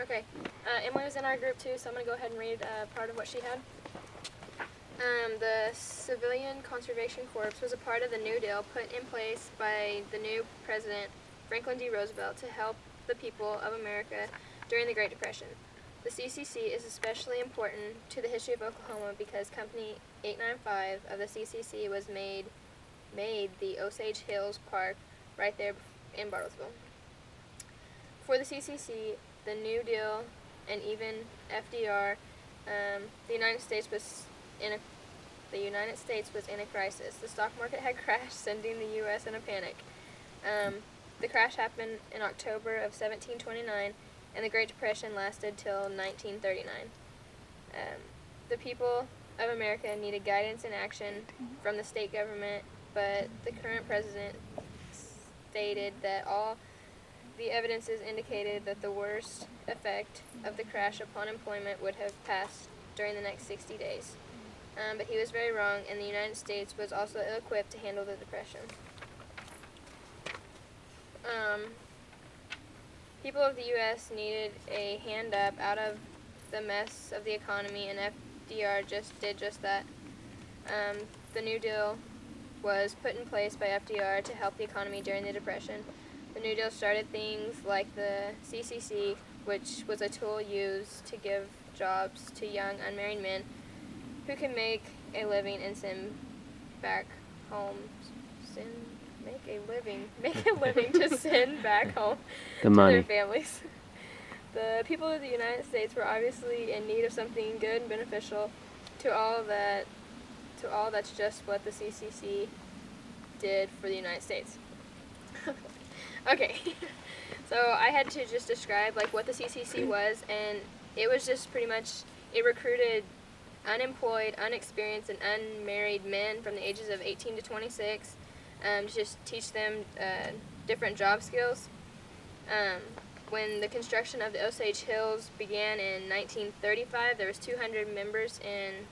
Okay. Emily was in our group too, so I'm going to go ahead and read part of what she had. The Civilian Conservation Corps was a part of the New Deal put in place by the new President Franklin D. Roosevelt to help the people of America during the Great Depression. The CCC is especially important to the history of Oklahoma because Company 895 of the CCC was made the Osage Hills Park right there in Bartlesville. For the CCC, the New Deal, and even FDR, the United States was in a crisis. The stock market had crashed, sending the U.S. in a panic. The crash happened in October of 1729, and the Great Depression lasted till 1939. The people of America needed guidance and action from the state government, but the current president stated that all the evidences indicated that the worst effect of the crash upon employment would have passed during the next 60 days. But he was very wrong, and the United States was also ill-equipped to handle the Depression. People of the U.S. needed a hand up out of the mess of the economy, and FDR did just that. The New Deal was put in place by FDR to help the economy during the Depression. The New Deal started things like the CCC, which was a tool used to give jobs to young unmarried men who can make a living and send back home. Make a living to send back home The to money. their families. The people of the United States were obviously in need of something good and beneficial to all that's just what the CCC did for the United States. Okay, so I had to just describe like what the CCC was, and it was just pretty much, it recruited unemployed, unexperienced, and unmarried men from the ages of 18 to 26 to just teach them different job skills. When the construction of the Osage Hills began in 1935, there was 200 members in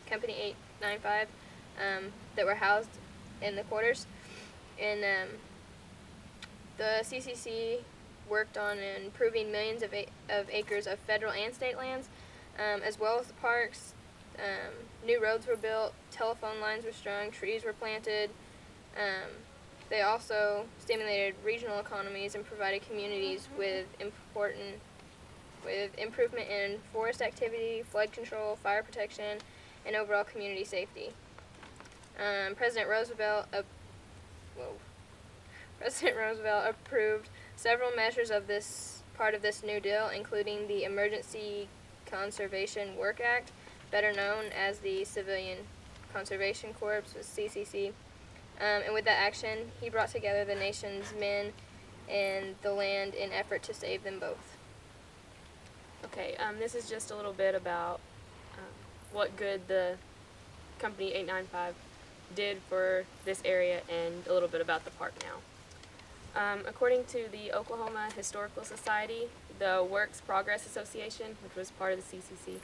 Company 895 that were housed in the quarters. And the CCC worked on improving millions of acres of federal and state lands, as well as the parks. New roads were built, telephone lines were strung, trees were planted. They also stimulated regional economies and provided communities with improvement in forest activity, flood control, fire protection, and overall community safety. President Roosevelt approved several measures of this part of this New Deal, including the Emergency Conservation Work Act, better known as the Civilian Conservation Corps, CCC. And with that action, he brought together the nation's men and the land in effort to save them both. Okay, this is just a little bit about what good the Company 895 did for this area and a little bit about the park now. According to the Oklahoma Historical Society, the Works Progress Association, which was part of the CCC,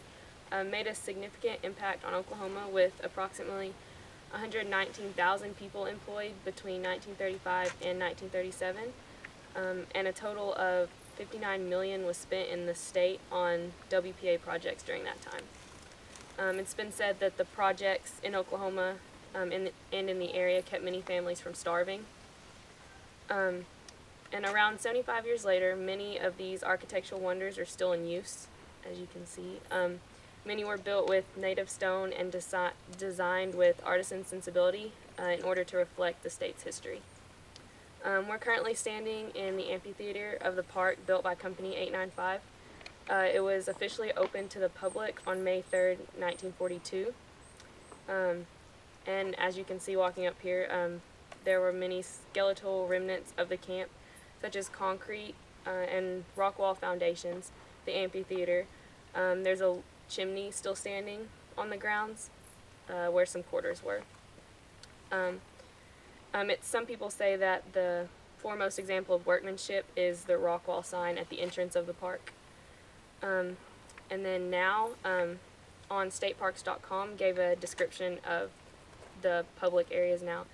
made a significant impact on Oklahoma with approximately 119,000 people employed between 1935 and 1937, and a total of $59 million was spent in the state on WPA projects during that time. It's been said that the projects in Oklahoma and in the area kept many families from starving. And around 75 years later, many of these architectural wonders are still in use, as you can see. Many were built with native stone and designed with artisan sensibility in order to reflect the state's history. We're currently standing in the amphitheater of the park built by Company 895. It was officially opened to the public on May 3rd, 1942. And as you can see walking up here, there were many skeletal remnants of the camp, such as concrete and rock wall foundations, the amphitheater. There's a chimney still standing on the grounds where some quarters were. Some people say that the foremost example of workmanship is the rock wall sign at the entrance of the park. And then now, on stateparks.com, gave a description of the public areas now.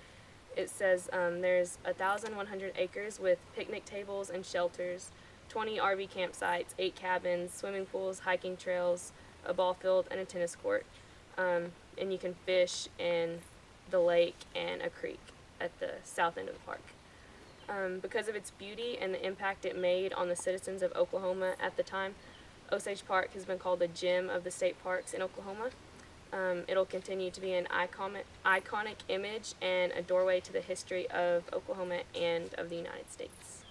It says there's 1,100 acres with picnic tables and shelters, 20 RV campsites, 8 cabins, swimming pools, hiking trails, a ball field, and a tennis court. And you can fish in the lake and a creek at the south end of the park. Because of its beauty and the impact it made on the citizens of Oklahoma at the time, Osage Park has been called the gem of the state parks in Oklahoma. It'll continue to be an iconic image and a doorway to the history of Oklahoma and of the United States.